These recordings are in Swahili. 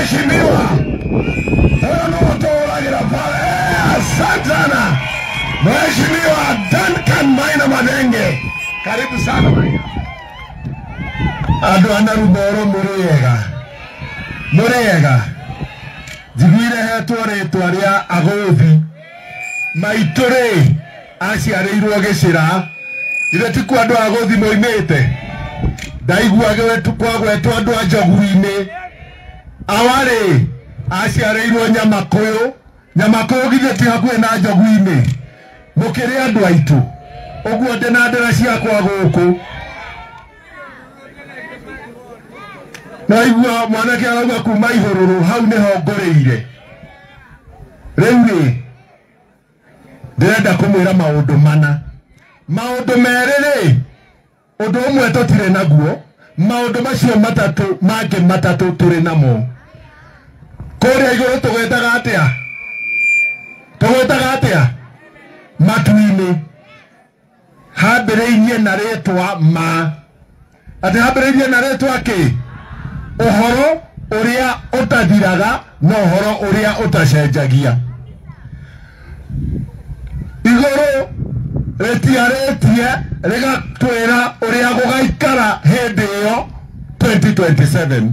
Mheshimiwa Honorable pale, asante sana Mheshimiwa Duncan Maina Madenge, karibu sana Maina. Adu anaruboro murega jigire hetware twaria agothi maitore aciareirwo gicira ire ti kwa andu agothi moimete ndaiguage wetu kwagwetwo andu a Njogu-ini aware aciareirwo Nyamakuyu githe ti hakuhe na Njogu-ini mukiri andu aitu uguo ndina ndera ciakwa guku naigua mwanake arauga kuma ihururu hau niho ngoreire riu ni ndirenda kumwira maundu mana maundu meriri undu umwe tutire naguo maundu macio matatu mangi matatu turi namo kuria iguru tugwetaga atia matu-ini hambiriirie na ritwa ma ati hambiriirie na ritwa ki uhoro uria utathiraga no uhoro uria utacenjagia iguru retiaretie rigatwira uria gugaikara hindi iyo 2027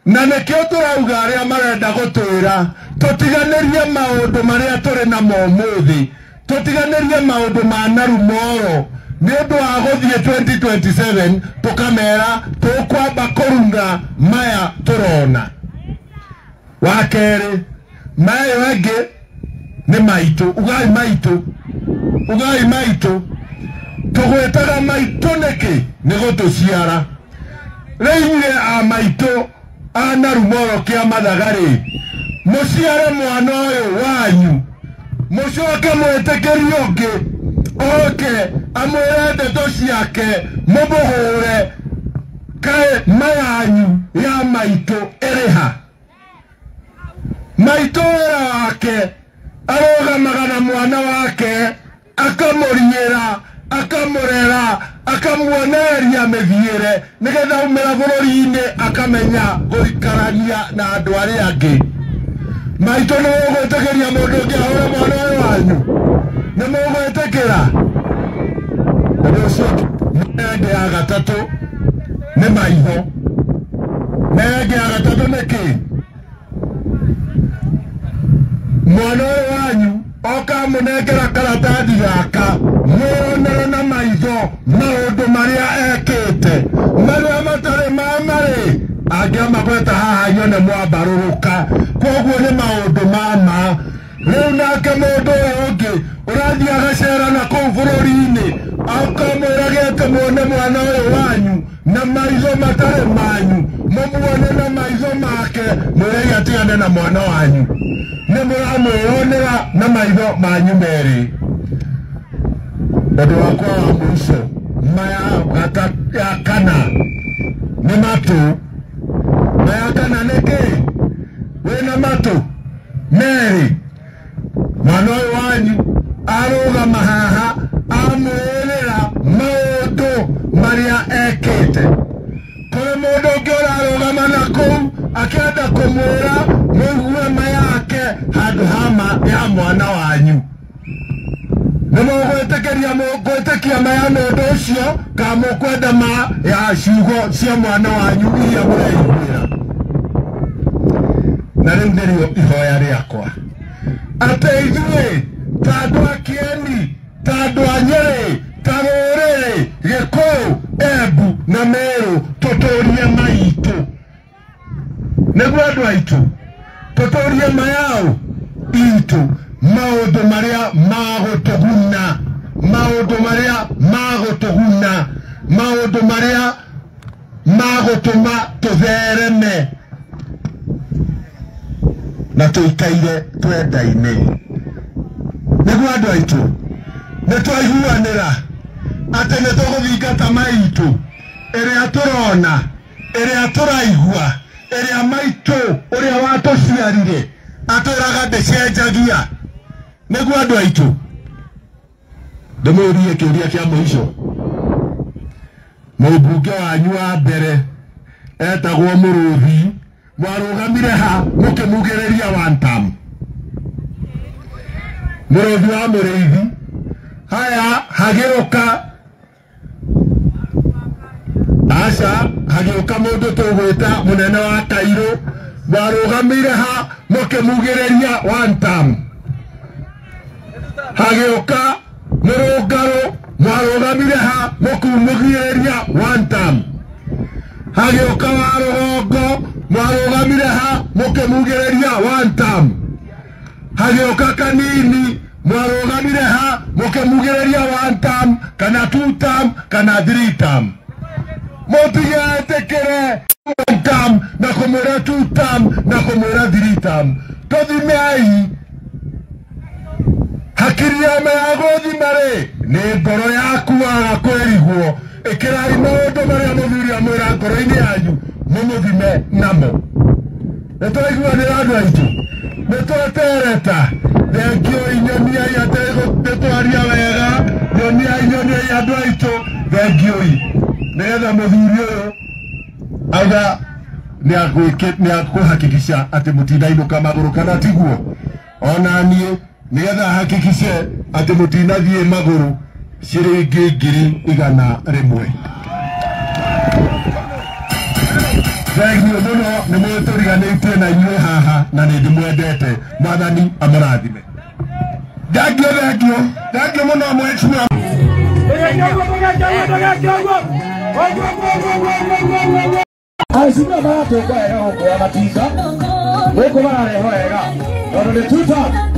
na nikio turauga aria marenda gutwira tutiganirie maundu maria turi na momuthi tutiganirie maundu ma narumoro ni undu wa guthie 2027 tukamera tukwamba kurunga maya turona wakeri maya wengi ni maitu ugai maitu tugwetaga maitu niki ni gutuciara reire a maitu a narumoro kia mathagari muciare mwana uyu wanyu mucoke mwitikirie ungi oke amwire ndeto ciake mumuhure kae mayanyu ya maitu iriha maitu wira wake arugamaga na mwana wake akamuriira akamurera akamuonereria mithiire nigetha umira bururi-ini akamenya guikarania na andu aria angi maitu ni mugwitikiria mundu ungi ahure mwana uyu wanyu ni mugwitikira undu ucio nenge ya gatatu ni maitho nenge ya gatatu ni ki mwana uyu wanyu oka munengera karatathi gaka mwonere na maitho maundu maria ekite maria matari mamari angiamagweta haha nyone mwambaruruka koguo ni maundu mama riu nake mundu uyu ungi urathii agacera na kuu bururi-ini akamwiragite muone mwana uyu wanyu na maitho matari manyu mumuone na maitho make mwirei atigane na mwana wanyu ni muramwionera na maitho manyu meri undu wakwa wa mwico maya ya kana ni matu maya kana niki wina matu meri mwana uyu wanyu arugama haha amwirira maundu maria ekite kuri mundu ungi urarugama na kuu akienda kumwira mwigue mayake handu hama ya mwana wanyu ni mugwitikia maya mundu ucio ka mukwenda ma ya ciugo cia mwana wanyu iria mureiguira na riu nirio ihoya riakwa ati ithuĩ ta andũ a Kieni ta andũ a Nyeri ta rũrĩrĩ Gĩkũyũ Embu na Meru tuturie maitu nĩguo andũ aitu tuturie mayao itu maundu maria magutuguna maundu maria magutuma tuthereme na tuikaire twendaine nĩguo andũ aitu nĩtwaiguanĩra atĩ nĩtũgũthingata maitu ĩrĩa tũrona ĩrĩa tũraigua ĩrĩa maitu ũrĩa watũciarire atwĩraga ndĩcenjagia nĩguo andũ aitu ndĩmũrie kĩũria kĩa mũico mũmbunge wanyu wa mbere etagwo Mũrũthi mwarugamire ha mukimugereria one term murothi wa muriithi haya hagiuka Asha hagiuka mundu tugwita munene wa Kairo mwarugamire ha mukimugereria one term hagiuka murungaro mwarugamire ha mukumugereria one term hagiuka wa rugongo mwarugamire ha mukimugereria one term hagiuka kanini mwarugamire ha mukimugereria one term kana two term kana three term mutigetekere one term na kumura two term na kumura three term tothimei hakiri ya meagothi mare ni ngoro yaku waga kwiriguo ikirai maundu maria muthuri amwira ngoro-ini yanyu mumuthime namo nitwaiguanira andu aitu nitwetereta thengio inyonia iategutwaria wega inyonia andu aitu thengioi nigetha muthuri uyu auga niakuhakikisha ati mutindainuka maguru kana tiguo ona nie nigetha hakikishe ati mutinathie maguru ciringi 100,000 thengio muno ni mwituriganitie na inyuĩ haha na ni ndimwendete mwathani amurathime thengio muno mheshimiwa Aisima baratonga wega huko wa matinga huko barareho wega tondu ni tuta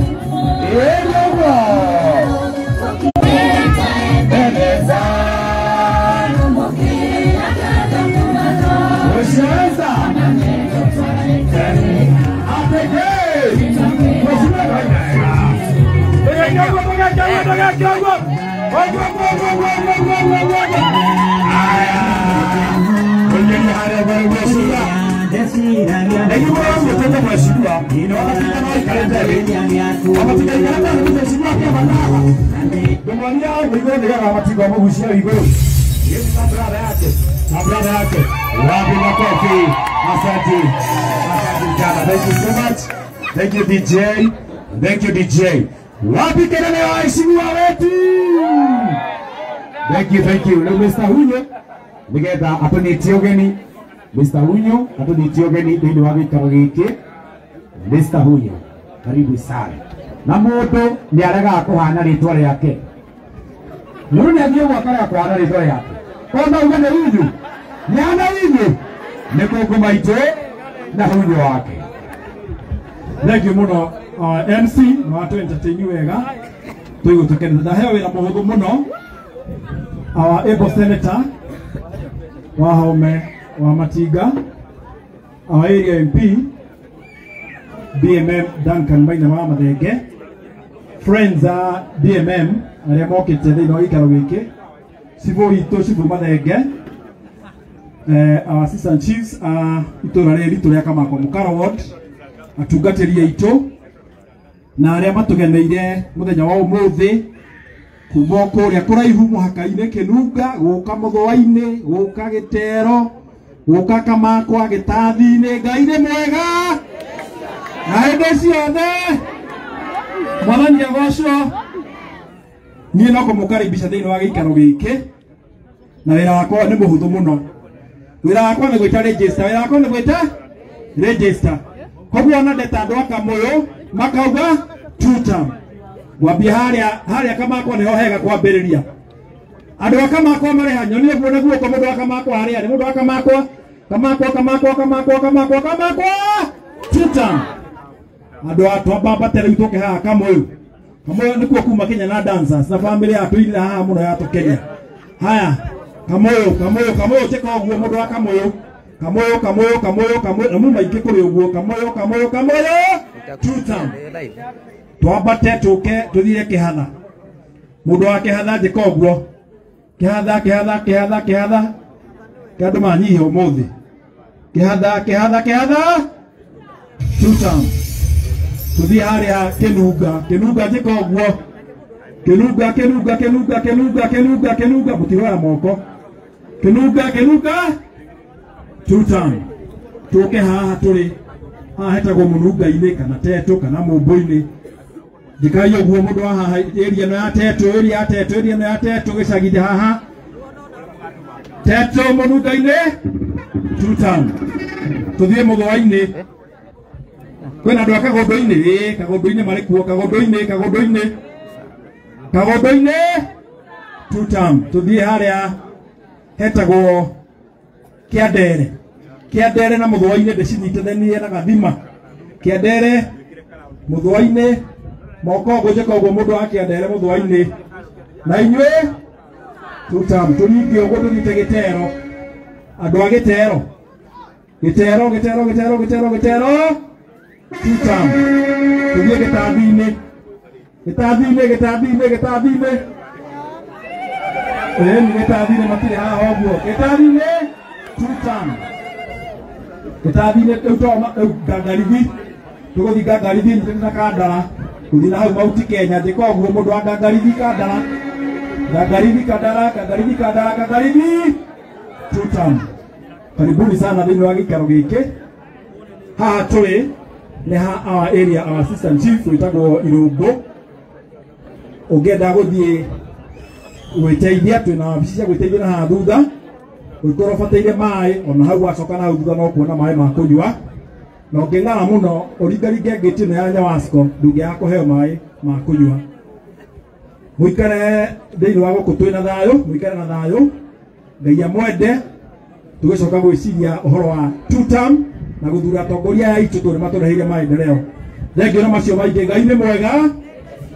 Thank you DJ. Thank you DJ. Wapi kelele wa waheshimiwa wetu? Thank you. Leo Mr. Hunyo nigetha atunitie ugeni. Mr. Hunyo atunitie ugeni thini wa gikaro giki. Mr. Hunyo karibu sana. Na mundu ni arega kuhana ritwa riake. Mundu ni athie gwakara kuhana ritwa riake. Kona ugane Hunyo. Ni ana Hunyo. Ni Kongo maitu na Hunyo wake. Thank you muno MC na watu entertain wega tuigo tukeneza heo wira muhuthu muno our able senator wa Home wa Matinga our area MP BMM Duncan Maina wa Mathenge friends BMM aria mokite thiini wa gikaro giki cibu itu cibu Mathenge our assistant chiefs itura ritu ria Kamako Mukaro ward atungatĩri aitũ na arĩa matugeneire muthenya wa umuthi kuma kũrĩa kũraihu mũhaka-inĩ Kĩnunga gũka Mũthũa-inĩ gũka Gĩtero gũka Kamakwa Gĩtathi-inĩ Ngai nĩ mwega na hĩndĩ ciothe mwathani agocwo. Niĩ no kũmũkaribisha thĩinĩ wa gĩikaro gĩkĩ na wĩra wakwa nĩ mũhũthũ mũno. Wĩra wakwa nĩ gwĩta register. Wĩra wakwa nĩ gwĩta register. Koguo na ndeta andu akamoyo makauga tuta gwambia haria Kamakwa niho hega kwambiriria andu Kamakwa mari hanyo ni guo neguo ko mundu Kamakwa haria ni mundu Kamakwa tuta andu atwamba batere itoke haha kamoyo ni kuo kuma Kenya na dancers na family yatu ile haha muno yatu Kenya. Haya kamoyo teka guo mundu Kamoyo kamoyo na muma ingĩ kũrĩ ũguo kamoyo tuta twambate tũke tũthire Kĩhatha mũndũ wa Kĩhatha njĩka ũguo Kĩhatha kandũ manyihia ũmũthĩ Kĩhatha tuta tũthie harĩa Kĩnunga njĩka ũguo Kĩnunga mũtiroya moko Kĩnunga tuta tuke haha turi haha hetagwo mununga-ini kana teto kana mumbu-ini ndikayo guo mundu haha area no ya teto area no ya teto gicagithe haha teto mununga-ini tutam tuthie muthwa-ini kwena andu akagondo-ini kagondo-ini mari kuo kagondo-ini tutam tuthie haria hetagwo kiandere na muthwa-ini ndicinyitithanie na gathima kiandere muthwa-ini moko gujeka ugo mundu akiandere muthwa-ini na inywe tutam turingi ugo tunyite gitero andu a gitero tutam tuthie gitambi-ini ni gitathi-ini matire haha uguo gitathi-ini tutam gitathi-ini gangarithi tuguthi gangarithi nitena kandara kuthi na hau mauti Kenya ndika uguo mundu wa gangarithi gangarithi tutam karibuni sana thini wa gikaro giki haha turi ni ha our area our assistant chief witagwo Irungu ungenda guthie gwiteithia twina wabici cia gwiteithia na haha thutha ukorwo bataire mai ona hau acoka na hau thutha no kuona mai ma kunywa na ngeng'ara muno uringaringe ngiti no ya Nyawasco ndungiaga kuheo mai ma kunywa muikare thiini wa guku twina thayu muikare na thayu ngai amwende tugicoka gwiciria uhoro wa tutam na guthura atongoria ya itu turi matureheire maendeleo thengio na macio maingi ngai ni mwega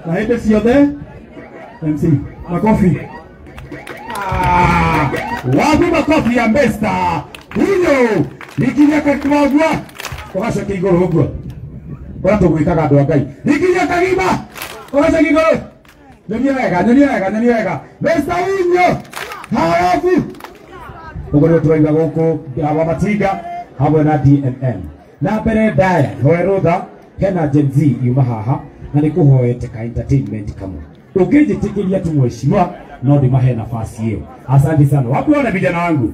na hindi ciothe MC makofi wapi makofi ya Mr. Huyo nikinya kakimagwa ugacoka iguru uguo urato gwikaga andu a ngai nikinya kagima ugacoka iguru nyonia wega Mr. Huyo halafu uguo turaiga guku wa matinga hamwe na DNN na mbere ndaya hoe rutha hena Gen Z yuma haha na nikuhoete ka entertainment kamwe ukijitikilia tu mheshimiwa no ndimahe nafasi hiyo. Asante sana. Wapi wale vijana wangu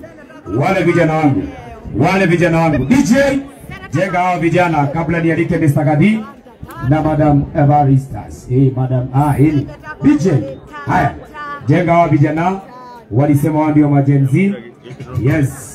DJ jenga hao vijana kabla nialike Mr. Gadi na Madam Evaristas. Madam hili DJ haya jenga hao vijana walisema wao ndio majenzi. Yes.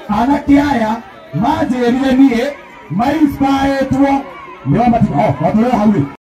Anake aya majerire nie ma inspire tuo ndio matiko watu leo hauli